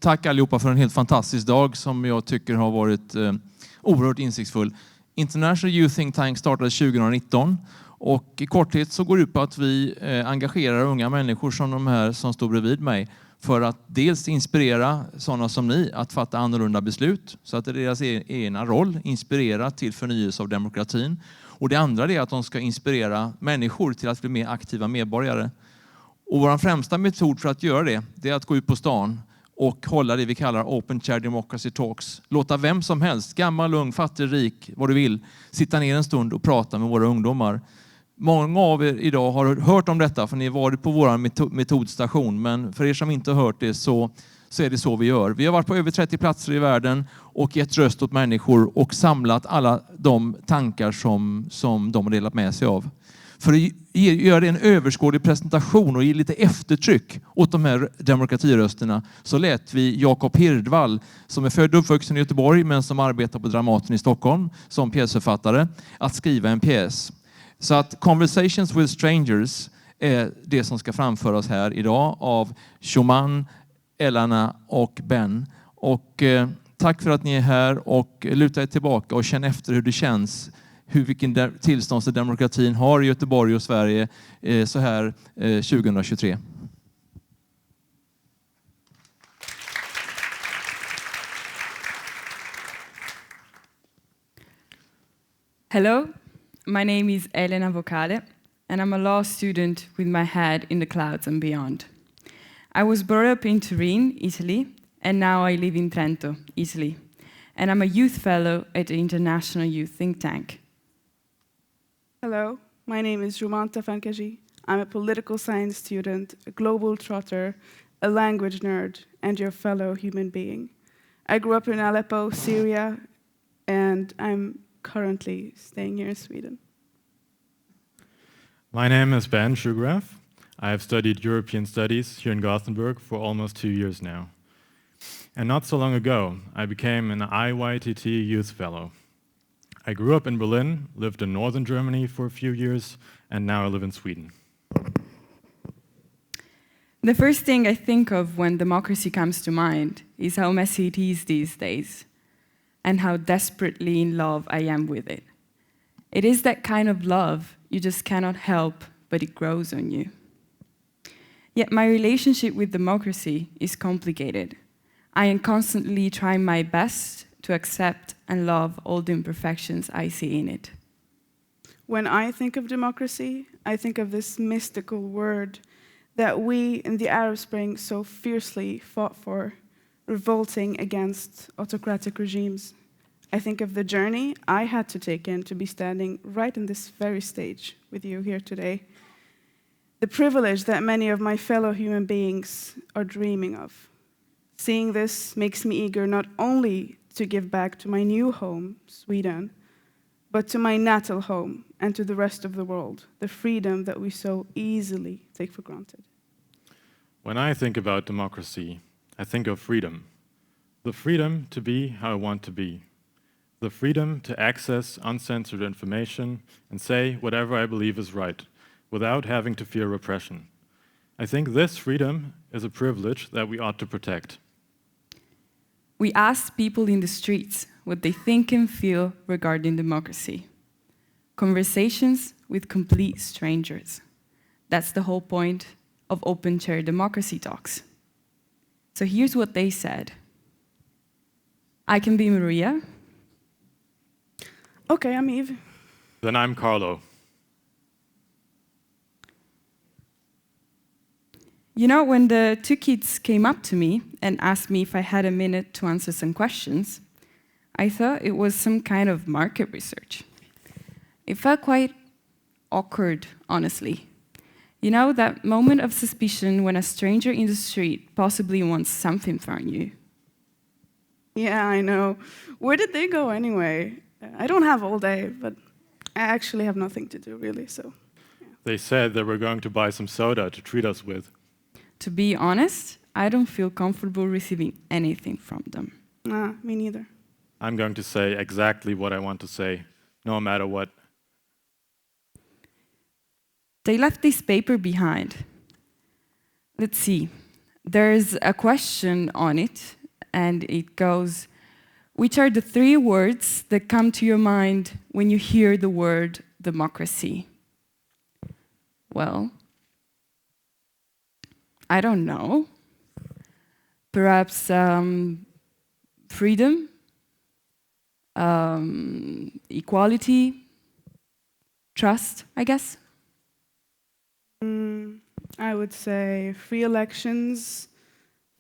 tack allihopa för en helt fantastisk dag som jag tycker har varit oerhört insiktsfull. International Youth Think Tank startade 2019 och i korthet så går det ut på att vi engagerar unga människor som de här som står bredvid mig för att dels inspirera sådana som ni att fatta annorlunda beslut så att det är deras ena roll, inspirera till förnyelse av demokratin. Och det andra är att de ska inspirera människor till att bli mer aktiva medborgare. Och vår främsta metod för att göra det är att gå ut på stan och hålla det vi kallar Open Chair Democracy Talks. Låta vem som helst, gammal, ung, fattig, rik, vad du vill, sitta ner en stund och prata med våra ungdomar. Många av er idag har hört om detta för ni har varit på vår metodstation. Men för er som inte har hört det så är det så vi gör. Vi har varit på över 30 platser i världen och gett röst åt människor och samlat alla de tankar som de har delat med sig av. För att göra en överskådlig presentation och ge lite eftertryck åt de här demokratirösterna så lät vi Jacob Hirdvall, som är född och uppvuxen i Göteborg men som arbetar på Dramaten i Stockholm som pjäsförfattare, att skriva en pjäs. Så att Conversations with Strangers är det som ska framföras här idag av Jouman, Elena och Ben. Och tack för att ni är här och luta er tillbaka och känn efter hur det känns. Vilken tillstånd som demokratin har i Göteborg och Sverige så här 2023. Hello, my name is Elena Vocale, and I'm a law student with my head in the clouds and beyond. I was brought up in Turin, Italy, and now I live in Trento, Italy. And I'm a youth fellow at the International Youth Think Tank. Hello, my name is Jouman Tafnkji. I'm a political science student, a global trotter, a language nerd, and your fellow human being. I grew up in Aleppo, Syria, and I'm currently staying here in Sweden. My name is Shuegraf. I have studied European studies here in Gothenburg for almost 2 years now. And not so long ago, I became an IYTT youth fellow. I grew up in Berlin, lived in northern Germany for a few years, and now I live in Sweden. The first thing I think of when democracy comes to mind is how messy it is these days, and how desperately in love I am with it. It is that kind of love you just cannot help, but it grows on you. Yet my relationship with democracy is complicated. I am constantly trying my best to accept and love all the imperfections I see in it. When I think of democracy, I think of this mystical word that we in the Arab Spring so fiercely fought for, revolting against autocratic regimes. I think of the journey I had to take in to be standing right in this very stage with you here today. The privilege that many of my fellow human beings are dreaming of. Seeing this makes me eager not only to give back to my new home, Sweden, but to my natal home and to the rest of the world, the freedom that we so easily take for granted. When I think about democracy, I think of freedom. The freedom to be how I want to be. The freedom to access uncensored information and say whatever I believe is right, without having to fear repression. I think this freedom is a privilege that we ought to protect. We asked people in the streets what they think and feel regarding democracy. Conversations with complete strangers. That's the whole point of Open Chair Democracy Talks. So here's what they said. I can be Maria. Okay, I'm Eve. Then I'm Carlo. You know, when the two kids came up to me and asked me if I had a minute to answer some questions, I thought it was some kind of market research. It felt quite awkward, honestly. You know, that moment of suspicion when a stranger in the street possibly wants something from you. Yeah, I know. Where did they go anyway? I don't have all day, but I actually have nothing to do, really, so. Yeah. They said they were going to buy some soda to treat us with. To be honest, I don't feel comfortable receiving anything from them. Nah, me neither. I'm going to say exactly what I want to say, no matter what. They left this paper behind. Let's see. there's a question on it, and it goes, which are the 3 words that come to your mind when you hear the word democracy? Well, I don't know. Perhaps freedom, equality, trust, I guess. I would say free elections,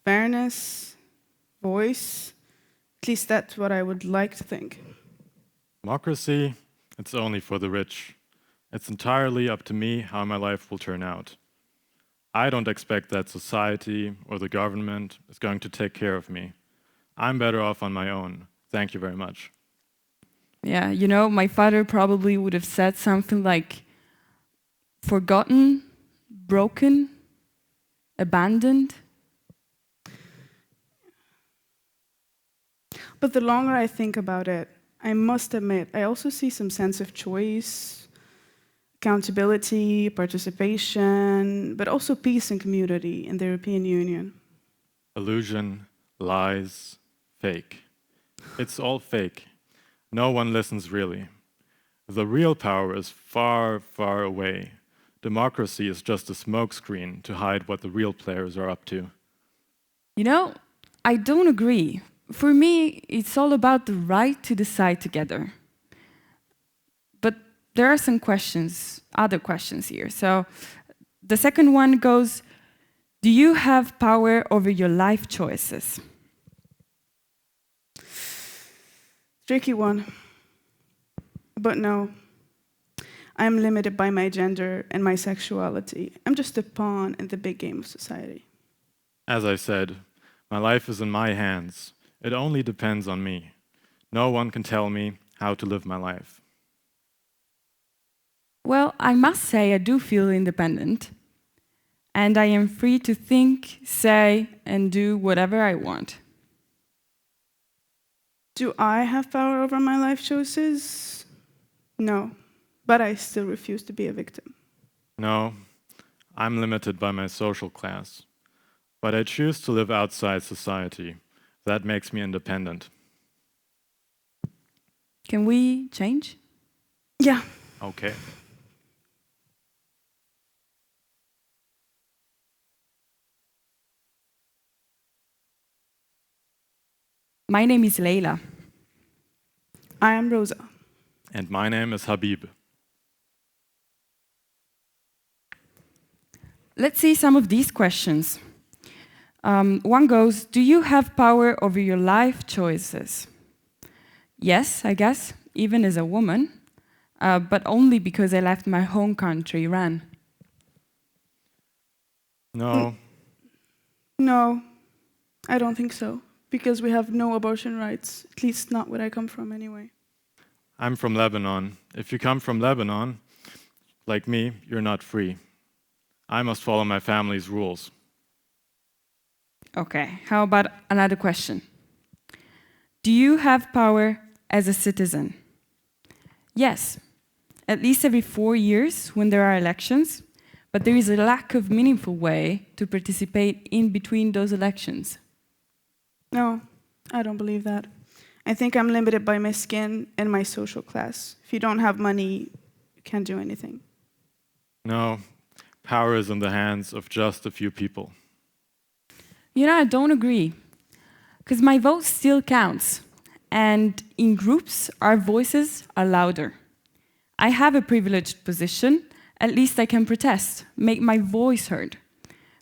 fairness, voice. At least that's what I would like to think. Democracy, it's only for the rich. It's entirely up to me how my life will turn out. I don't expect that society or the government is going to take care of me. I'm better off on my own. Thank you very much. Yeah, you know, my father probably would have said something like forgotten, broken, abandoned. But the longer I think about it, I must admit, I also see some sense of choice, accountability, participation, but also peace and community in the European Union. Illusion, lies, fake. It's all fake. No one listens really. The real power is far, far away. Democracy is just a smokescreen to hide what the real players are up to. You know, I don't agree. For me, it's all about the right to decide together. But there are some questions, other questions here. So the second one goes, do you have power over your life choices? Tricky one. But no. I'm limited by my gender and my sexuality. I'm just a pawn in the big game of society. As I said, my life is in my hands. It only depends on me. No one can tell me how to live my life. Well, I must say I do feel independent. And I am free to think, say, and do whatever I want. Do I have power over my life choices? No, but I still refuse to be a victim. No, I'm limited by my social class. But I choose to live outside society. That makes me independent. Can we change? Yeah. Okay. My name is Leila. I am Rosa. And my name is Habib. Let's see some of these questions. One goes, do you have power over your life choices? Yes, I guess, even as a woman, but only because I left my home country, Iran. No. No, I don't think so. Because we have no abortion rights, at least not where I come from anyway. I'm from Lebanon. If you come from Lebanon, like me, you're not free. I must follow my family's rules. Okay, how about another question? Do you have power as a citizen? Yes, at least every 4 years when there are elections, but there is a lack of meaningful way to participate in between those elections. No, I don't believe that. I think I'm limited by my skin and my social class. If you don't have money, you can't do anything. No, power is in the hands of just a few people. You know, I don't agree, because my vote still counts, and in groups, our voices are louder. I have a privileged position, at least I can protest, make my voice heard.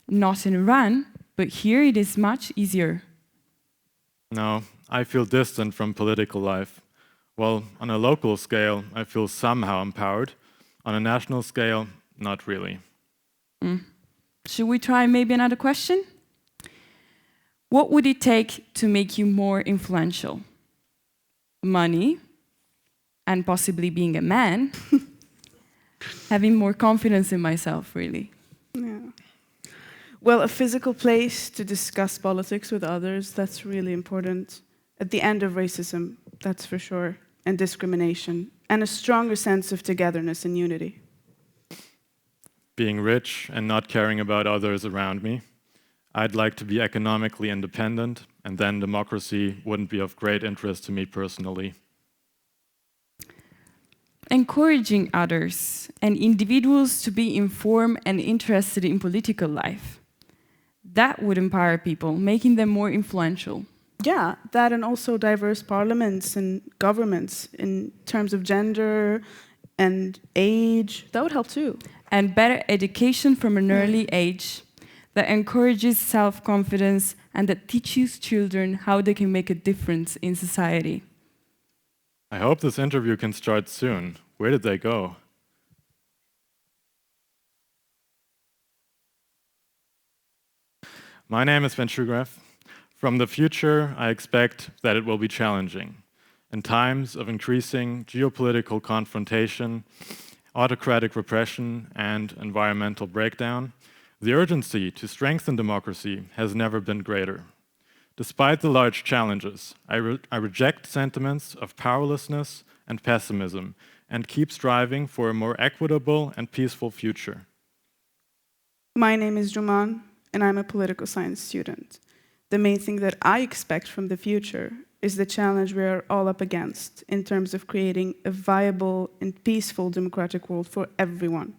Not in Iran, but here it is much easier. No, I feel distant from political life. Well, on a local scale, I feel somehow empowered. On a national scale, not really. Should we try maybe another question? What would it take to make you more influential? Money, and possibly being a man, having more confidence in myself, really. Yeah. Well, a physical place to discuss politics with others, that's really important. At the end of racism, that's for sure, and discrimination, and a stronger sense of togetherness and unity. Being rich and not caring about others around me. I'd like to be economically independent, and then democracy wouldn't be of great interest to me personally. Encouraging others and individuals to be informed and interested in political life. That would empower people, making them more influential. Yeah, that and also diverse parliaments and governments in terms of gender and age. That would help too. And better education from an early age that encourages self-confidence and that teaches children how they can make a difference in society. I hope this interview can start soon. Where did they go? My name is Shuegraf. From the future, I expect that it will be challenging. In times of increasing geopolitical confrontation, autocratic repression, and environmental breakdown, the urgency to strengthen democracy has never been greater. Despite the large challenges, I reject sentiments of powerlessness and pessimism and keep striving for a more equitable and peaceful future. My name is Jouman, and I'm a political science student. The main thing that I expect from the future is the challenge we are all up against in terms of creating a viable and peaceful democratic world for everyone.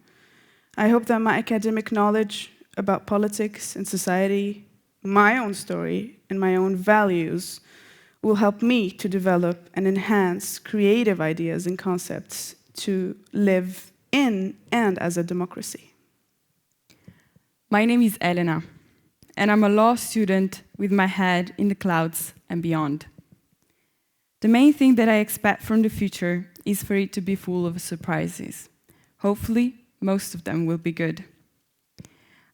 I hope that my academic knowledge about politics and society, my own story, and my own values will help me to develop and enhance creative ideas and concepts to live in and as a democracy. My name is Elena, and I'm a law student with my head in the clouds and beyond. The main thing that I expect from the future is for it to be full of surprises. Hopefully, most of them will be good.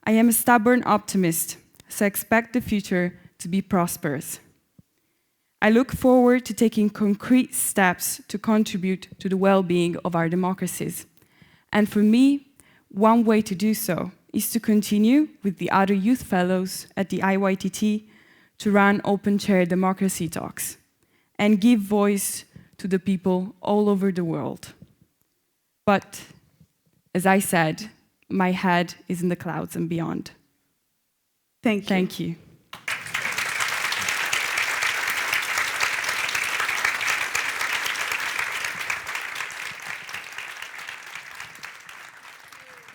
I am a stubborn optimist, so I expect the future to be prosperous. I look forward to taking concrete steps to contribute to the well-being of our democracies. And for me, one way to do so is to continue with the other youth fellows at the IYTT to run open chair democracy talks and give voice to the people all over the world. But, as I said, my head is in the clouds and beyond. Thank you. Thank you.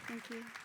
Thank you.